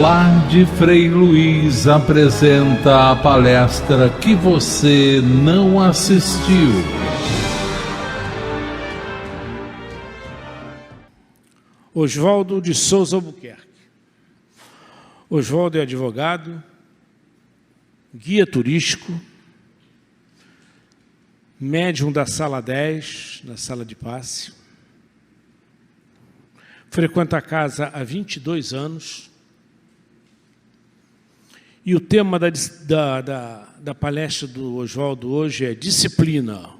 Lar de Frei Luiz apresenta a palestra que você não assistiu. Oswaldo de Souza Albuquerque. Oswaldo é advogado, guia turístico, médium da sala 10, da sala de passe. Frequenta a casa há 22 anos. E o tema da palestra do Oswaldo hoje é disciplina.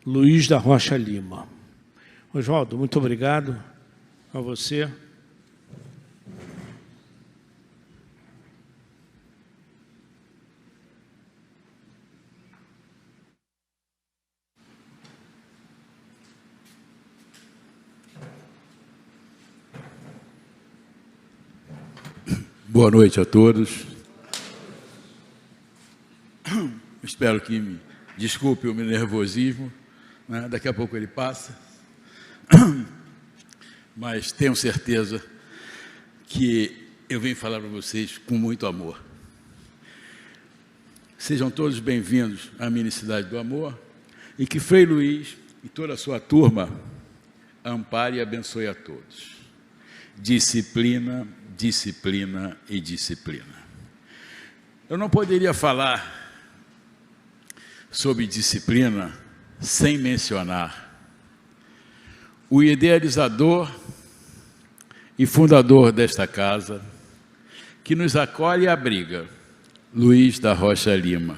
Luiz da Rocha Lima. Oswaldo, muito obrigado a você. Boa noite a todos. Espero que me desculpe o meu nervosismo, né? Daqui a pouco ele passa. Mas tenho certeza que eu venho falar para vocês com muito amor. Sejam todos bem-vindos à Minicidade do Amor e que Frei Luiz e toda a sua turma ampare e abençoe a todos. Disciplina, disciplina e disciplina. Eu não poderia falar sobre disciplina sem mencionar o idealizador e fundador desta casa, que nos acolhe e abriga, Luiz da Rocha Lima.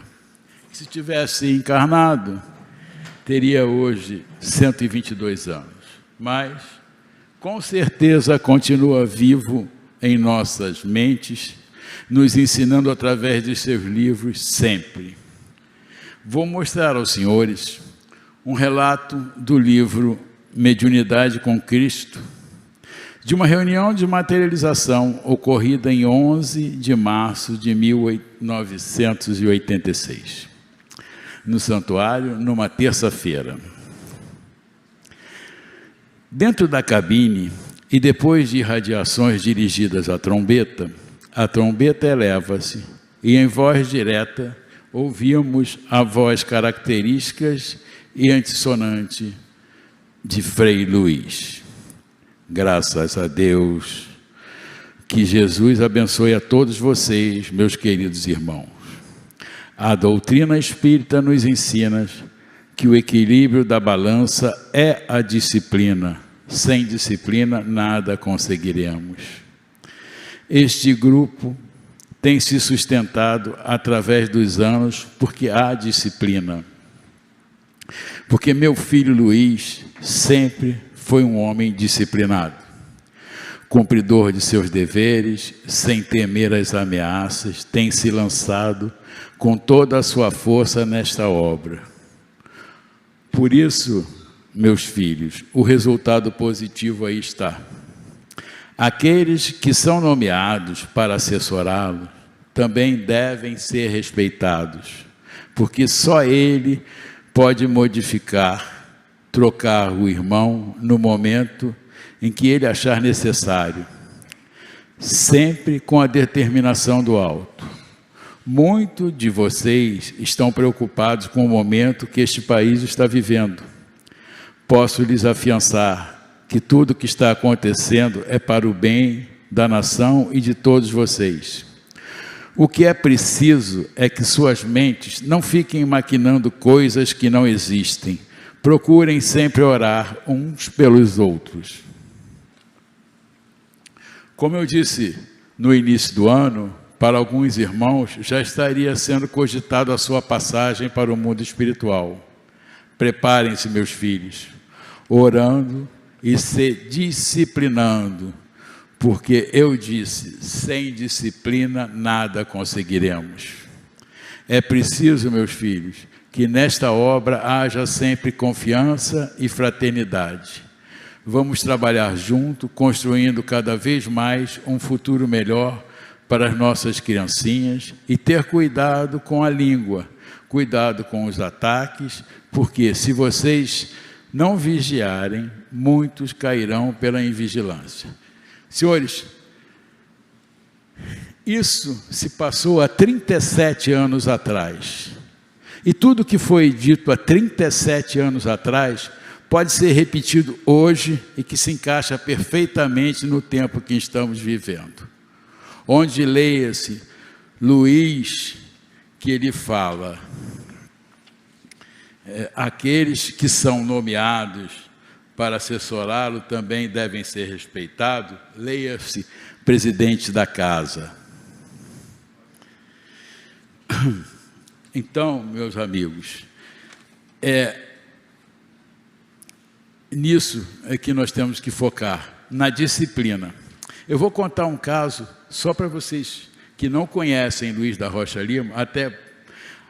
Se tivesse encarnado, teria hoje 122 anos, mas com certeza continua vivo em nossas mentes, nos ensinando através de seus livros sempre. Vou mostrar aos senhores um relato do livro Mediunidade com Cristo, de uma reunião de materialização ocorrida em 11 de março de 1986, no santuário, numa terça-feira. Dentro da cabine, e depois de irradiações dirigidas à trombeta, a trombeta eleva-se e em voz direta ouvimos a voz características e antissonante de Frei Luiz. Graças a Deus, que Jesus abençoe a todos vocês, meus queridos irmãos. A doutrina espírita nos ensina que o equilíbrio da balança é a disciplina. Sem disciplina, nada conseguiremos. Este grupo tem se sustentado através dos anos porque há disciplina. Porque meu filho Luiz sempre foi um homem disciplinado, cumpridor de seus deveres, sem temer as ameaças, tem se lançado com toda a sua força nesta obra. Por isso, meus filhos, o resultado positivo aí está. Aqueles que são nomeados para assessorá-lo também devem ser respeitados, porque só ele pode modificar, trocar o irmão no momento em que ele achar necessário, sempre com a determinação do alto. Muitos de vocês estão preocupados com o momento que este país está vivendo. Posso lhes afiançar que tudo o que está acontecendo é para o bem da nação e de todos vocês. O que é preciso é que suas mentes não fiquem maquinando coisas que não existem. Procurem sempre orar uns pelos outros. Como eu disse no início do ano, para alguns irmãos já estaria sendo cogitado a sua passagem para o mundo espiritual. Preparem-se, meus filhos, orando e se disciplinando, porque eu disse, sem disciplina nada conseguiremos. É preciso, meus filhos, que nesta obra haja sempre confiança e fraternidade. Vamos trabalhar junto, construindo cada vez mais um futuro melhor para as nossas criancinhas e ter cuidado com a língua, cuidado com os ataques, porque se vocês não vigiarem, muitos cairão pela invigilância. Senhores, Isso se passou há 37 anos atrás. E tudo que foi dito há 37 anos atrás pode ser repetido hoje e que se encaixa perfeitamente no tempo que estamos vivendo. Onde leia-se Luís, que ele fala, aqueles que são nomeados para assessorá-lo também devem ser respeitados, leia-se presidente da casa. Então, meus amigos, nisso é que nós temos que focar, na disciplina. Eu vou contar um caso, só para vocês que não conhecem Luís da Rocha Lima, até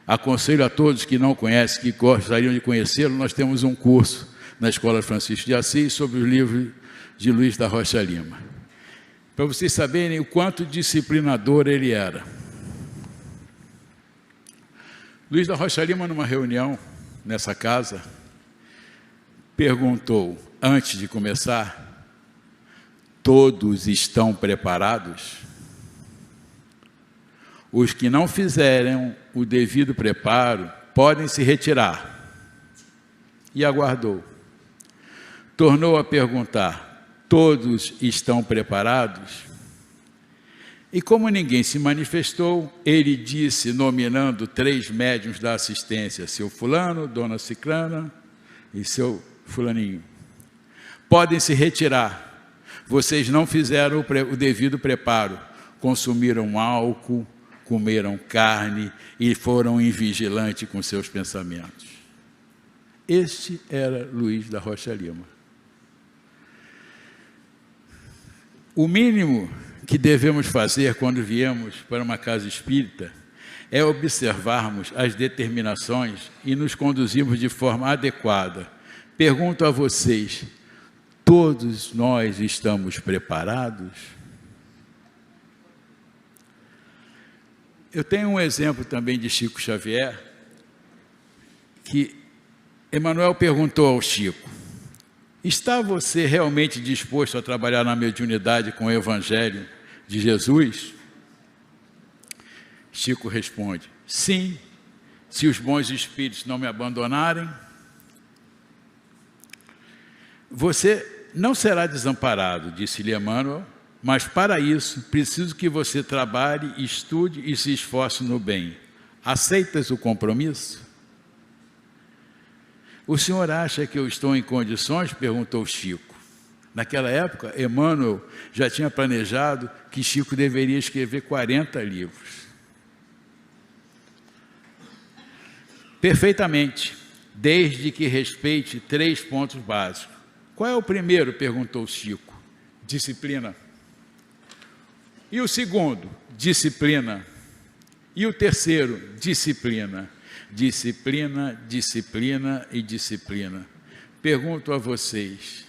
aconselho a todos que não conhecem, que gostariam de conhecê-lo, nós temos um curso na Escola Francisco de Assis sobre os livros de Luís da Rocha Lima. Para vocês saberem o quanto disciplinador ele era. Luís da Rocha Lima, numa reunião nessa casa, perguntou, antes de começar, todos estão preparados? Os que não fizeram o devido preparo podem se retirar. E aguardou. Tornou a perguntar, todos estão preparados? E como ninguém se manifestou, ele disse, nominando 3 médiuns da assistência, seu fulano, dona ciclana e seu fulaninho. Podem se retirar. Vocês não fizeram o devido preparo. Consumiram álcool, comeram carne e foram invigilantes com seus pensamentos. Este era Luís da Rocha Lima. O mínimo que devemos fazer quando viemos para uma casa espírita é observarmos as determinações e nos conduzirmos de forma adequada. Pergunto a vocês, todos nós estamos preparados? Eu tenho um exemplo também de Chico Xavier, que Emmanuel perguntou ao Chico, está você realmente disposto a trabalhar na mediunidade com o Evangelho de Jesus? Chico responde, sim, se os bons espíritos não me abandonarem. Você não será desamparado, disse-lhe Emmanuel, mas para isso preciso que você trabalhe, estude e se esforce no bem. Aceitas o compromisso? O senhor acha que eu estou em condições? Perguntou Chico. Naquela época, Emmanuel já tinha planejado que Chico deveria escrever 40 livros. Perfeitamente, desde que respeite 3 pontos básicos. Qual é o primeiro? Perguntou Chico. Disciplina. E o segundo? Disciplina. E o terceiro? Disciplina. Disciplina, disciplina e disciplina. Pergunto a vocês,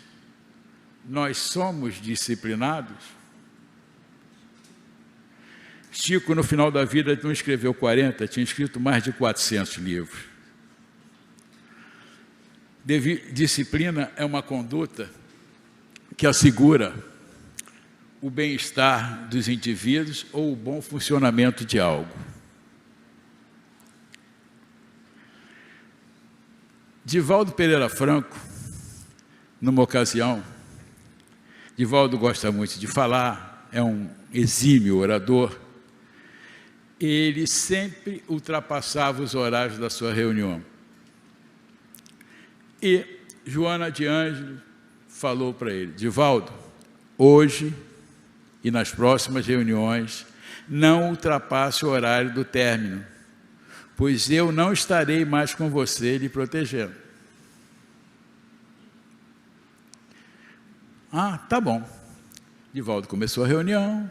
nós somos disciplinados? Chico, no final da vida, não escreveu 40, tinha escrito mais de 400 livros. Disciplina é uma conduta que assegura o bem-estar dos indivíduos ou o bom funcionamento de algo. Divaldo Pereira Franco, numa ocasião, Divaldo gosta muito de falar, é um exímio orador, ele sempre ultrapassava os horários da sua reunião. E Joana de Ângelo falou para ele, Divaldo, hoje e nas próximas reuniões, não ultrapasse o horário do término, pois eu não estarei mais com você lhe protegendo. Ah, tá bom. Divaldo começou a reunião,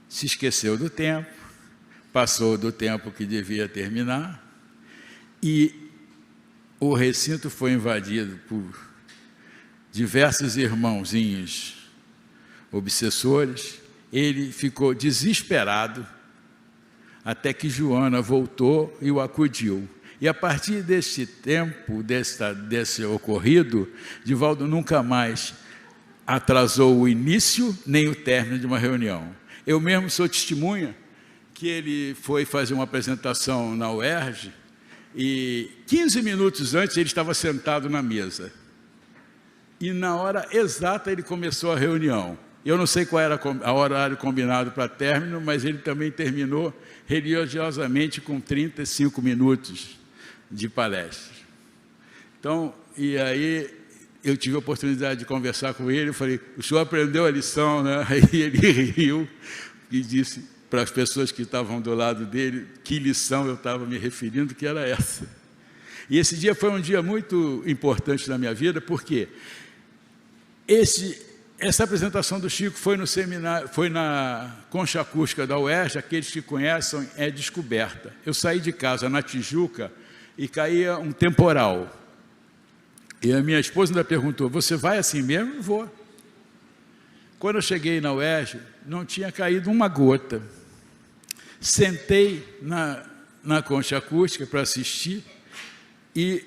se esqueceu do tempo, passou do tempo que devia terminar, e o recinto foi invadido por diversos irmãozinhos obsessores. Ele ficou desesperado, até que Joana voltou e o acudiu. E a partir desse tempo, desse ocorrido, Divaldo nunca mais atrasou o início nem o término de uma reunião. Eu mesmo sou testemunha que ele foi fazer uma apresentação na UERJ e 15 minutos antes ele estava sentado na mesa. E na hora exata ele começou a reunião. Eu não sei qual era o horário combinado para término, mas ele também terminou religiosamente com 35 minutos de palestra. Então, e aí eu tive a oportunidade de conversar com ele, eu falei, o senhor aprendeu a lição, né? Aí ele riu e disse para as pessoas que estavam do lado dele que lição eu estava me referindo, que era essa. E esse dia foi um dia muito importante na minha vida, porque essa apresentação do Chico foi no seminário, foi na Concha Acústica da UERJ, aqueles que conhecem, é descoberta. Eu saí de casa na Tijuca e caía um temporal. E a minha esposa ainda perguntou, você vai assim mesmo? Eu vou. Quando eu cheguei na UERJ, não tinha caído uma gota. Sentei na Concha Acústica para assistir e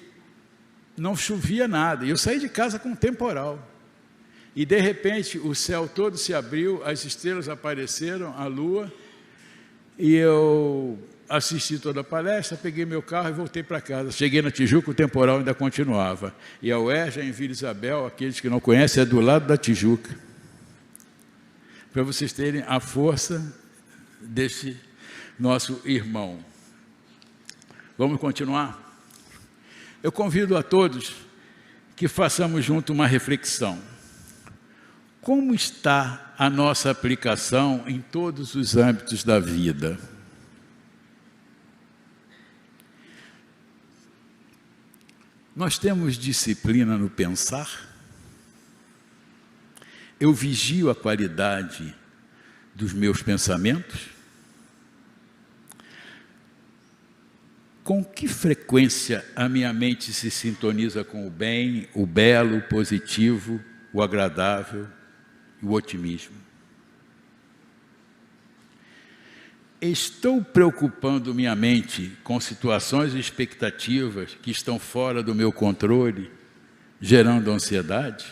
não chovia nada. E eu saí de casa com um temporal. E, de repente, o céu todo se abriu, as estrelas apareceram, a lua, e eu assisti toda a palestra, peguei meu carro e voltei para casa. Cheguei na Tijuca, o temporal ainda continuava. E a UERJ, em Vila Isabel, aqueles que não conhecem, é do lado da Tijuca. Para vocês terem a força desse nosso irmão. Vamos continuar? Eu convido a todos que façamos junto uma reflexão. Como está a nossa aplicação em todos os âmbitos da vida? Nós temos disciplina no pensar? Eu vigio a qualidade dos meus pensamentos? Com que frequência a minha mente se sintoniza com o bem, o belo, o positivo, o agradável e o otimismo? Estou preocupando minha mente com situações e expectativas que estão fora do meu controle, gerando ansiedade?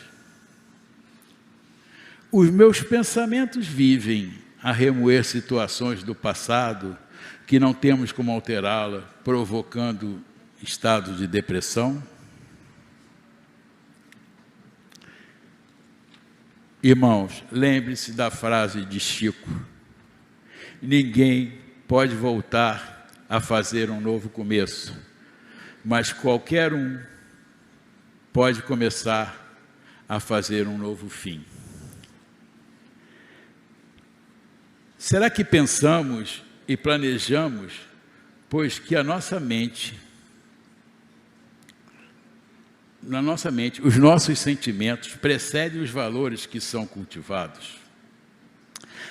Os meus pensamentos vivem a remoer situações do passado que não temos como alterá-la, provocando estado de depressão? Irmãos, lembre-se da frase de Chico: ninguém pode voltar a fazer um novo começo, mas qualquer um pode começar a fazer um novo fim. Será que pensamos e planejamos, pois que na nossa mente, os nossos sentimentos precedem os valores que são cultivados?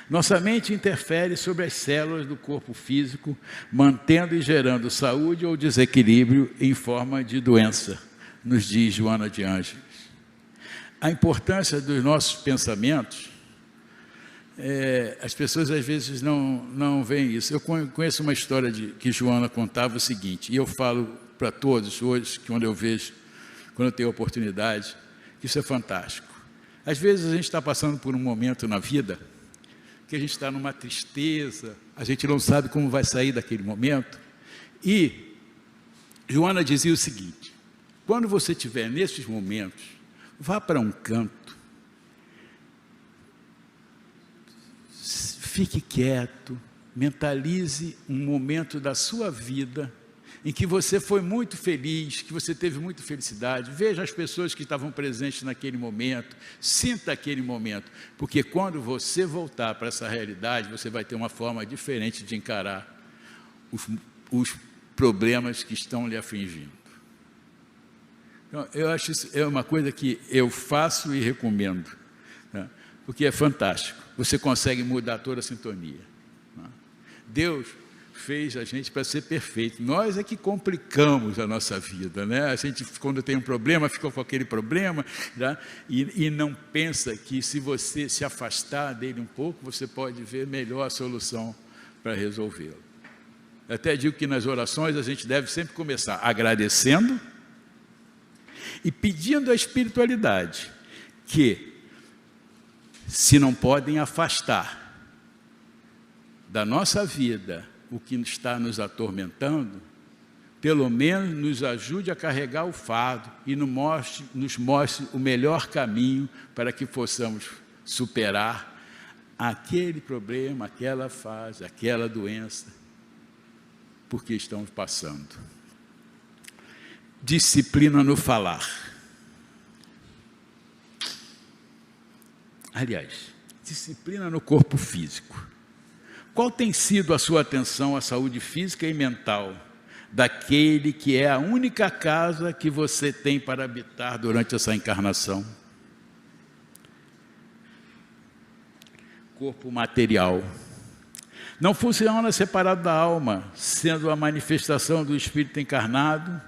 Nossa mente interfere sobre as células do corpo físico, mantendo e gerando saúde ou desequilíbrio em forma de doença, nos diz Joana de Ângeles. A importância dos nossos pensamentos, as pessoas às vezes não veem isso. Eu conheço uma história que Joana contava o seguinte, e eu falo para todos hoje, quando eu tenho oportunidade, que isso é fantástico. Às vezes a gente está passando por um momento na vida que a gente está numa tristeza, a gente não sabe como vai sair daquele momento, e Joana dizia o seguinte: quando você estiver nesses momentos, vá para um canto, fique quieto, mentalize um momento da sua vida em que você foi muito feliz, que você teve muita felicidade. Veja as pessoas que estavam presentes naquele momento, sinta aquele momento, porque quando você voltar para essa realidade, você vai ter uma forma diferente de encarar os problemas que estão lhe afligindo. Então, eu acho isso é uma coisa que eu faço e recomendo, né? Porque é fantástico, você consegue mudar toda a sintonia, né? Deus fez a gente para ser perfeito, nós é que complicamos a nossa vida, né? A gente, quando tem um problema, fica com aquele problema, né? E não pensa que se você se afastar dele um pouco, você pode ver melhor a solução para resolvê-lo. Eu até digo que nas orações a gente deve sempre começar agradecendo e pedindo à espiritualidade que, se não podem afastar, da nossa vida o que está nos atormentando, pelo menos nos ajude a carregar o fardo e nos mostre o melhor caminho para que possamos superar aquele problema, aquela fase, aquela doença, porque estamos passando. Disciplina no falar. Aliás, disciplina no corpo físico. Qual tem sido a sua atenção à saúde física e mental daquele que é a única casa que você tem para habitar durante essa encarnação? Corpo material. Não funciona separado da alma, sendo a manifestação do espírito encarnado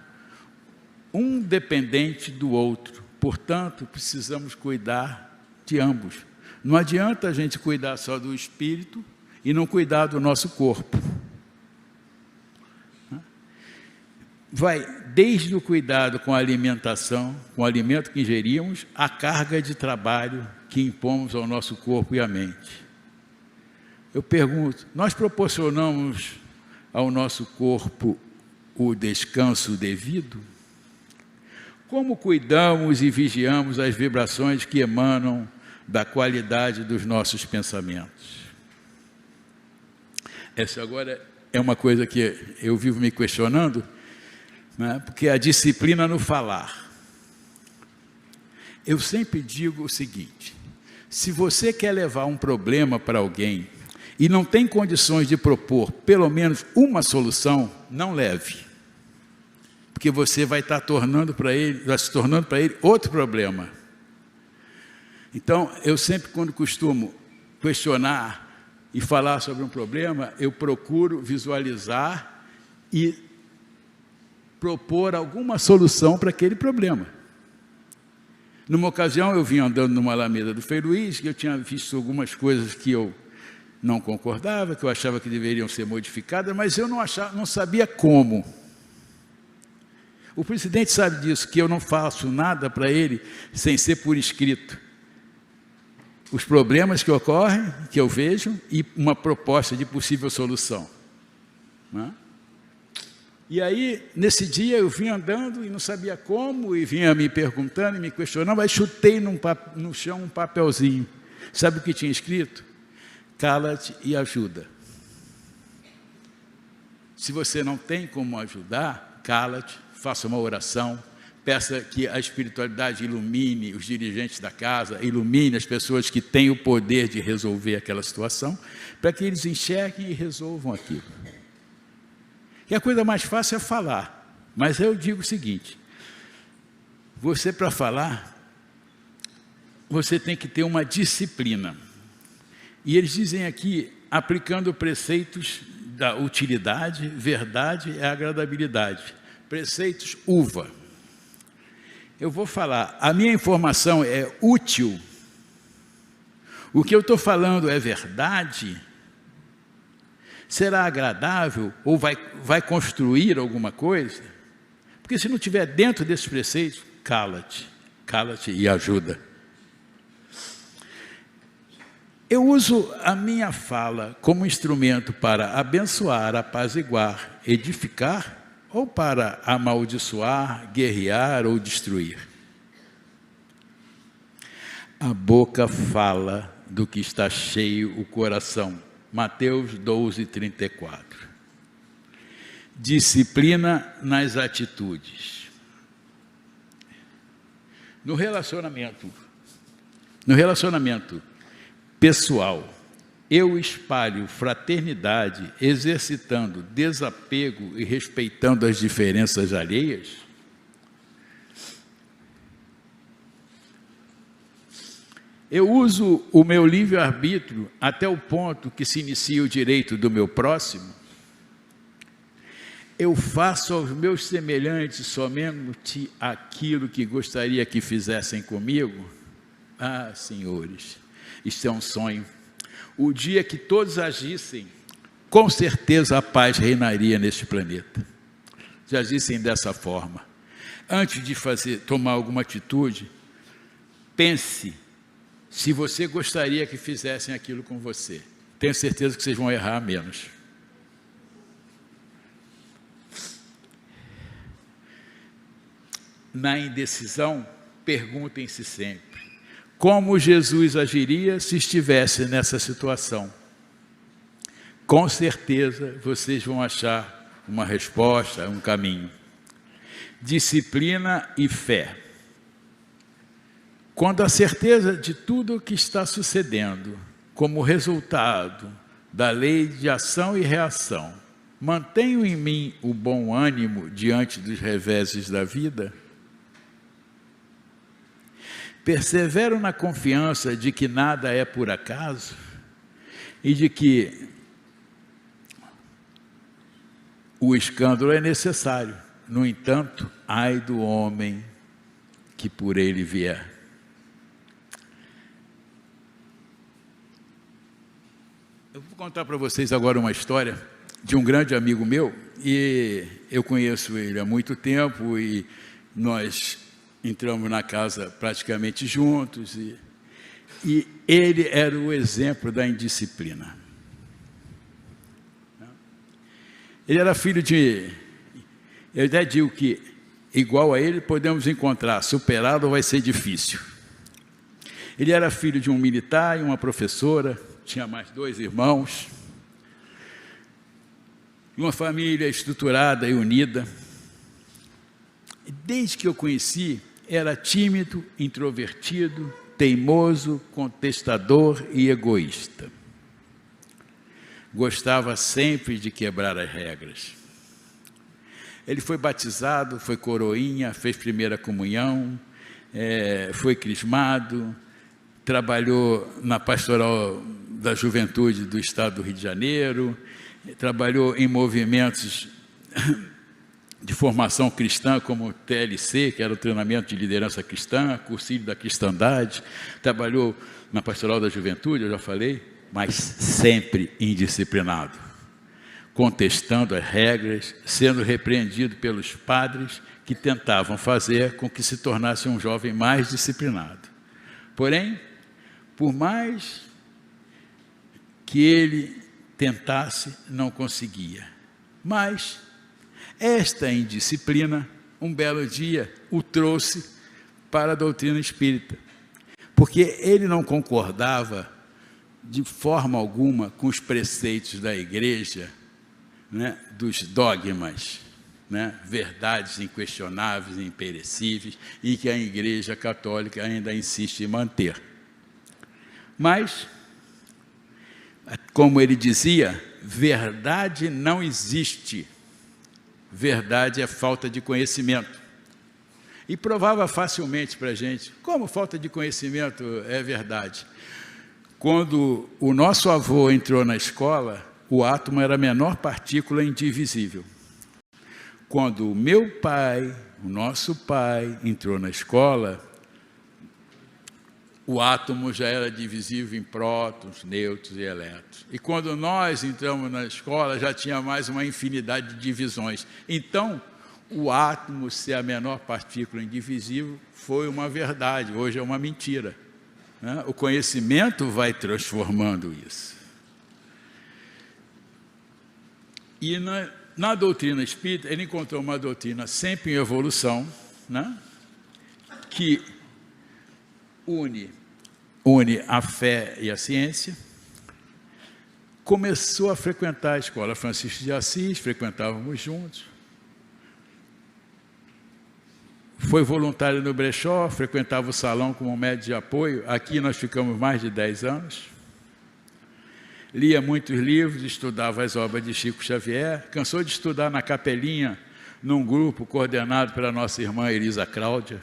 um dependente do outro. Portanto, precisamos cuidar de ambos. Não adianta a gente cuidar só do espírito e não cuidar do nosso corpo. Vai desde o cuidado com a alimentação, com o alimento que ingerimos, a carga de trabalho que impomos ao nosso corpo e à mente. Eu pergunto, nós proporcionamos ao nosso corpo o descanso devido? Como cuidamos e vigiamos as vibrações que emanam da qualidade dos nossos pensamentos? Essa agora é uma coisa que eu vivo me questionando, né? Porque a disciplina no falar. Eu sempre digo o seguinte: se você quer levar um problema para alguém e não tem condições de propor pelo menos uma solução, não leve. Porque você vai estar se tornando para ele outro problema. Então, eu sempre, quando costumo questionar e falar sobre um problema, eu procuro visualizar e propor alguma solução para aquele problema. Numa ocasião, eu vim andando numa alameda do Frei Luís, que eu tinha visto algumas coisas que eu não concordava, que eu achava que deveriam ser modificadas, mas eu não sabia como. O presidente sabe disso, que eu não faço nada para ele sem ser por escrito. Os problemas que ocorrem, que eu vejo, e uma proposta de possível solução. Não é? E aí, nesse dia, eu vim andando e não sabia como, e vinha me perguntando e me questionando, aí chutei no chão um papelzinho. Sabe o que tinha escrito? Cala-te e ajuda. Se você não tem como ajudar, cala-te, faça uma oração, peça que a espiritualidade ilumine os dirigentes da casa, ilumine as pessoas que têm o poder de resolver aquela situação, para que eles enxerguem e resolvam aquilo. E a coisa mais fácil é falar, mas eu digo o seguinte: você, para falar, você tem que ter uma disciplina. E eles dizem aqui, aplicando preceitos da utilidade, verdade e agradabilidade. Preceitos uva. Eu vou falar, a minha informação é útil, o que eu estou falando é verdade, será agradável ou vai construir alguma coisa? Porque se não estiver dentro desses preceitos, cala-te e ajuda. Eu uso a minha fala como instrumento para abençoar, apaziguar, edificar, ou para amaldiçoar, guerrear ou destruir. A boca fala do que está cheio o coração. Mateus 12:34. Disciplina nas atitudes. No relacionamento pessoal, eu espalho fraternidade, exercitando desapego e respeitando as diferenças alheias? Eu uso o meu livre-arbítrio até o ponto que se inicia o direito do meu próximo? Eu faço aos meus semelhantes somente aquilo que gostaria que fizessem comigo? Ah, senhores, isto é um sonho. O dia que todos agissem, com certeza a paz reinaria neste planeta. Se agissem dessa forma. Antes de tomar alguma atitude, pense se você gostaria que fizessem aquilo com você. tenho certeza que vocês vão errar menos. Na indecisão, perguntem-se sempre: como Jesus agiria se estivesse nessa situação? Com certeza vocês vão achar uma resposta, um caminho. Disciplina e fé. Quando a certeza de tudo o que está sucedendo, como resultado da lei de ação e reação, mantenho em mim o bom ânimo diante dos reveses da vida, persevero na confiança de que nada é por acaso e de que o escândalo é necessário. No entanto, ai do homem que por ele vier. Eu vou contar para vocês agora uma história de um grande amigo meu, e eu conheço ele há muito tempo, e nós entramos na casa praticamente juntos, e ele era o exemplo da indisciplina. Ele era filho de... Eu até digo que, igual a ele, podemos encontrar, superado vai ser difícil. Ele era filho de um militar e uma professora, tinha mais 2 irmãos, uma família estruturada e unida. E desde que eu conheci, era tímido, introvertido, teimoso, contestador e egoísta. Gostava sempre de quebrar as regras. Ele foi batizado, foi coroinha, fez primeira comunhão, foi crismado, trabalhou na pastoral da juventude do estado do Rio de Janeiro, trabalhou em movimentos de formação cristã, como o TLC, que era o treinamento de liderança cristã, cursilho da cristandade, trabalhou na pastoral da juventude, eu já falei, mas sempre indisciplinado, contestando as regras, sendo repreendido pelos padres que tentavam fazer com que se tornasse um jovem mais disciplinado. Porém, por mais que ele tentasse, não conseguia. Mas esta indisciplina, um belo dia, o trouxe para a doutrina espírita, porque ele não concordava de forma alguma com os preceitos da igreja, né, dos dogmas, né, verdades inquestionáveis e imperecíveis, e que a Igreja Católica ainda insiste em manter. Mas, como ele dizia, verdade não existe, verdade é falta de conhecimento. E provava facilmente para a gente como falta de conhecimento é verdade. Quando o nosso avô entrou na escola, o átomo era a menor partícula indivisível. Quando o meu pai, o nosso pai, entrou na escola, o átomo já era divisível em prótons, nêutrons e elétrons. E quando nós entramos na escola, já tinha mais uma infinidade de divisões. Então, o átomo ser a menor partícula indivisível foi uma verdade, hoje é uma mentira. O conhecimento vai transformando isso. E na doutrina espírita, ele encontrou uma doutrina sempre em evolução, né, que une a fé e a ciência. Começou a frequentar a escola Francisco de Assis, frequentávamos juntos. Foi voluntário no Brechó, frequentava o salão como médico de apoio. Aqui nós ficamos mais de 10 anos. Lia muitos livros, estudava as obras de Chico Xavier. Cansou de estudar na capelinha, num grupo coordenado pela nossa irmã Elisa Cláudia.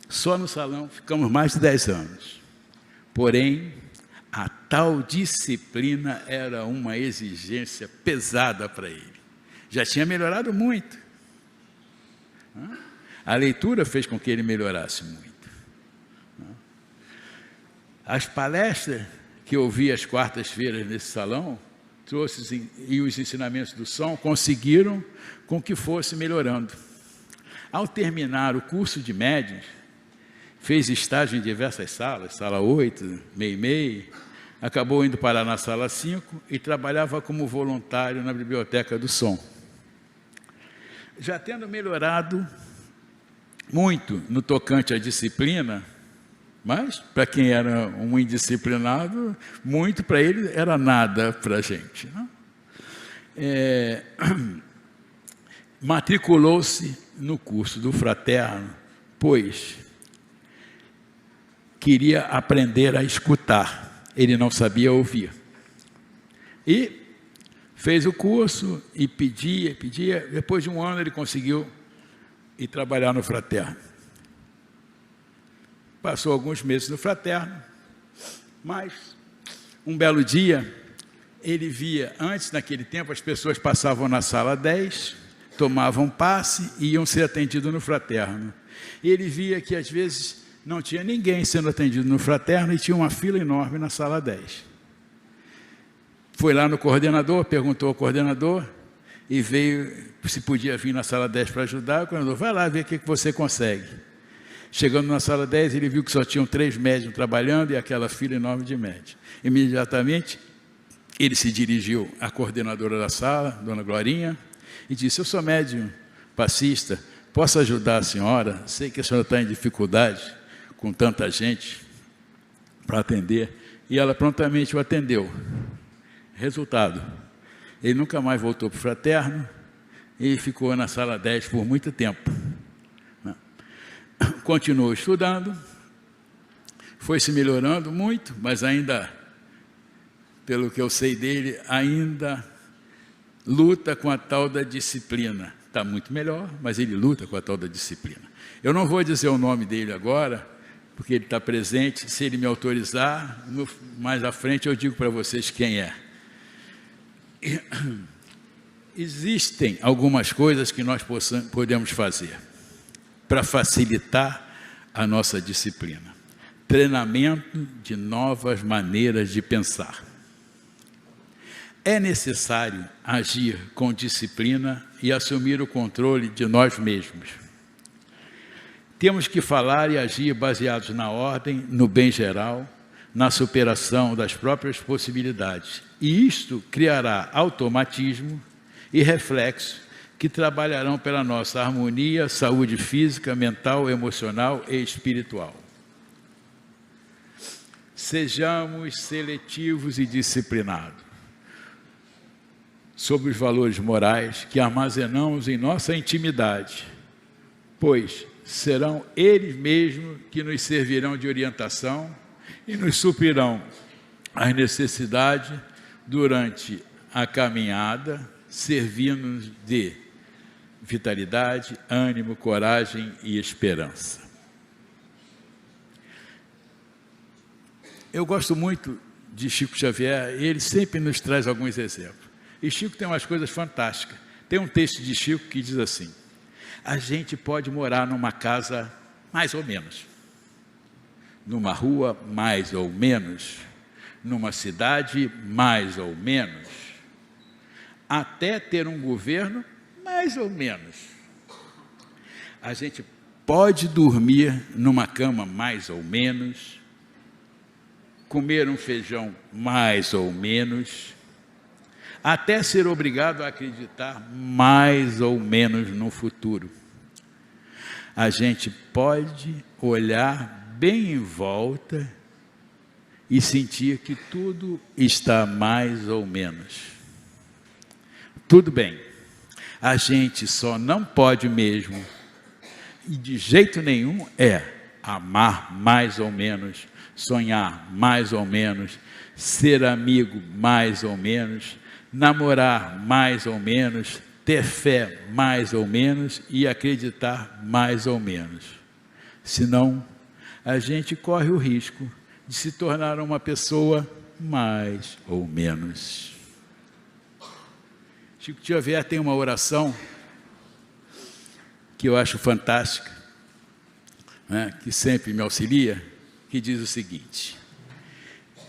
Só no salão ficamos mais de 10 anos. Porém, a tal disciplina era uma exigência pesada para ele. Já tinha melhorado muito. A leitura fez com que ele melhorasse muito. As palestras que eu ouvi às quartas-feiras nesse salão, e os ensinamentos do som, conseguiram com que fosse melhorando. Ao terminar o curso de médiuns, fez estágio em diversas salas, sala 8, MEI-MEI, acabou indo parar na sala 5 e trabalhava como voluntário na Biblioteca do Som. Já tendo melhorado muito no tocante à disciplina, mas para quem era um indisciplinado, muito para ele era nada para a gente, não? Matriculou-se no curso do fraterno, pois queria aprender a escutar, ele não sabia ouvir. E fez o curso e pedia, depois de um ano ele conseguiu ir trabalhar no fraterno. Passou alguns meses no fraterno, mas um belo dia ele via, antes naquele tempo as pessoas passavam na sala 10, tomavam passe e iam ser atendidos no fraterno. E ele via que às vezes não tinha ninguém sendo atendido no fraterno e tinha uma fila enorme na sala 10. Foi lá no coordenador, perguntou ao coordenador e veio se podia vir na sala 10 para ajudar. O coordenador, vai lá ver o que você consegue. Chegando na sala 10, ele viu que só tinham 3 médiums trabalhando e aquela fila enorme de médiums. Imediatamente, ele se dirigiu à coordenadora da sala, dona Glorinha, e disse, eu sou médium passista, posso ajudar a senhora? Sei que a senhora está em dificuldade com tanta gente para atender. E ela prontamente o atendeu. Resultado, ele nunca mais voltou para o fraterno e ficou na sala 10 por muito tempo. Continuou estudando, foi se melhorando muito, mas ainda, pelo que eu sei dele, ainda luta com a tal da disciplina. Está muito melhor, mas ele luta com a tal da disciplina. Eu não vou dizer o nome dele agora, porque ele está presente. Se ele me autorizar, mais à frente eu digo para vocês quem é. Existem algumas coisas que nós podemos fazer para facilitar a nossa disciplina. Treinamento de novas maneiras de pensar. É necessário agir com disciplina e assumir o controle de nós mesmos. Temos que falar e agir baseados na ordem, no bem geral, na superação das próprias possibilidades. E isto criará automatismo e reflexo que trabalharão pela nossa harmonia, saúde física, mental, emocional e espiritual. Sejamos seletivos e disciplinados sobre os valores morais que armazenamos em nossa intimidade, pois serão eles mesmos que nos servirão de orientação e nos suprirão as necessidades durante a caminhada, servindo-nos de vitalidade, ânimo, coragem e esperança. Eu gosto muito de Chico Xavier, ele sempre nos traz alguns exemplos. E Chico tem umas coisas fantásticas. Tem um texto de Chico que diz assim, a gente pode morar numa casa mais ou menos, numa rua mais ou menos, numa cidade mais ou menos, até ter um governo mais ou menos. A gente pode dormir numa cama mais ou menos, comer um feijão mais ou menos, até ser obrigado a acreditar mais ou menos no futuro. A gente pode olhar bem em volta e sentir que tudo está mais ou menos. Tudo bem, a gente só não pode mesmo, e de jeito nenhum, amar mais ou menos, sonhar mais ou menos, ser amigo mais ou menos, namorar mais ou menos, ter fé mais ou menos e acreditar mais ou menos. Senão, a gente corre o risco de se tornar uma pessoa mais ou menos. Chico Xavier tem uma oração que eu acho fantástica, né, que sempre me auxilia, que diz o seguinte,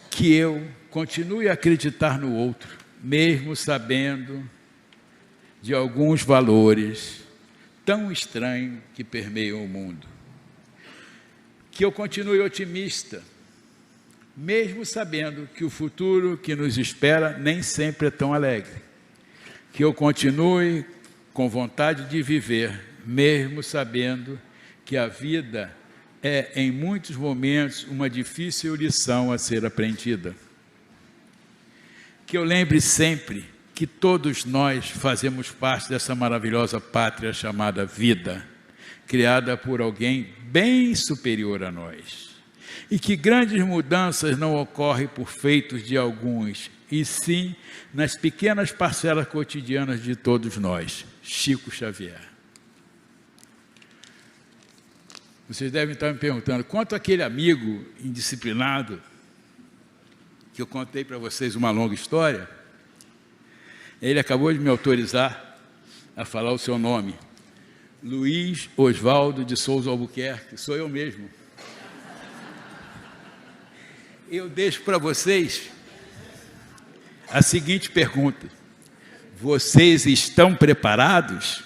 que eu continue a acreditar no outro, mesmo sabendo de alguns valores tão estranhos que permeiam o mundo. Que eu continue otimista, mesmo sabendo que o futuro que nos espera nem sempre é tão alegre. Que eu continue com vontade de viver, mesmo sabendo que a vida é, em muitos momentos, uma difícil lição a ser aprendida. Que eu lembre sempre que todos nós fazemos parte dessa maravilhosa pátria chamada vida, criada por alguém bem superior a nós. E que grandes mudanças não ocorrem por feitos de alguns, e sim nas pequenas parcelas cotidianas de todos nós. Chico Xavier. Vocês devem estar me perguntando, quanto àquele amigo indisciplinado, que eu contei para vocês uma longa história, ele acabou de me autorizar a falar o seu nome. Luiz Oswaldo de Souza Albuquerque, sou eu mesmo. Eu deixo para vocês a seguinte pergunta: vocês estão preparados?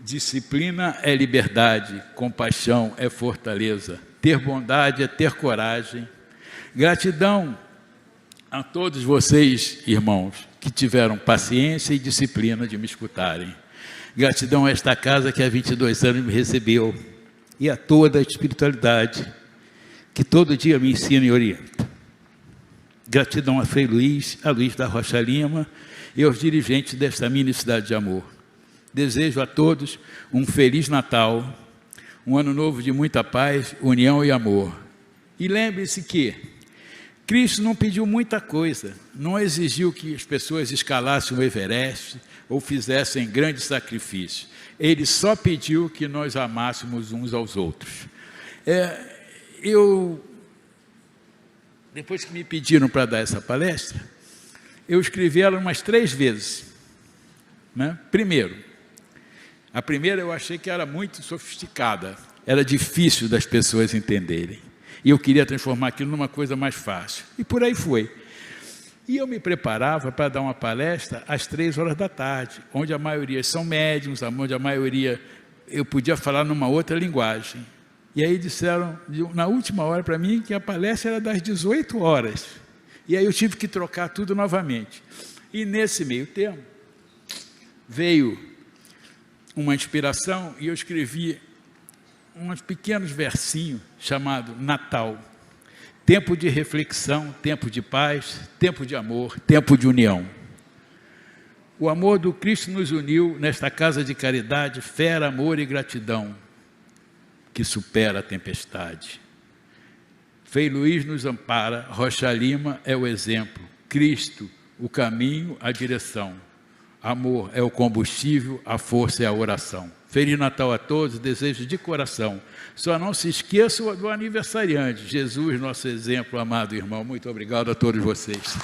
Disciplina é liberdade, compaixão é fortaleza, ter bondade é ter coragem. Gratidão a todos vocês, irmãos, que tiveram paciência e disciplina de me escutarem. Gratidão a esta casa que há 22 anos me recebeu e a toda a espiritualidade que todo dia me ensina e orienta. Gratidão a Frei Luiz, a Luiz da Rocha Lima e aos dirigentes desta mini cidade de amor. Desejo a todos um Feliz Natal, um ano novo de muita paz, união e amor. E lembre-se que Cristo não pediu muita coisa, não exigiu que as pessoas escalassem o Everest ou fizessem grandes sacrifícios. Ele só pediu que nós amássemos uns aos outros. Depois que me pediram para dar essa palestra, eu escrevi ela umas 3 vezes. Primeiro, a primeira eu achei que era muito sofisticada, era difícil das pessoas entenderem. E eu queria transformar aquilo numa coisa mais fácil. E por aí foi. E eu me preparava para dar uma palestra às 3 horas da tarde, onde a maioria são médiuns, onde a maioria eu podia falar numa outra linguagem. E aí disseram, na última hora para mim, que a palestra era das 18 horas. E aí eu tive que trocar tudo novamente. E nesse meio termo, veio uma inspiração e eu escrevi uns pequenos versinhos chamados Natal. Tempo de reflexão, tempo de paz, tempo de amor, tempo de união. O amor do Cristo nos uniu nesta casa de caridade, fé, amor e gratidão, que supera a tempestade. Frei Luiz nos ampara, Rocha Lima é o exemplo, Cristo, o caminho, a direção. Amor é o combustível, a força é a oração. Feliz Natal a todos, desejo de coração. Só não se esqueçam do aniversariante, Jesus, nosso exemplo, amado irmão. Muito obrigado a todos vocês.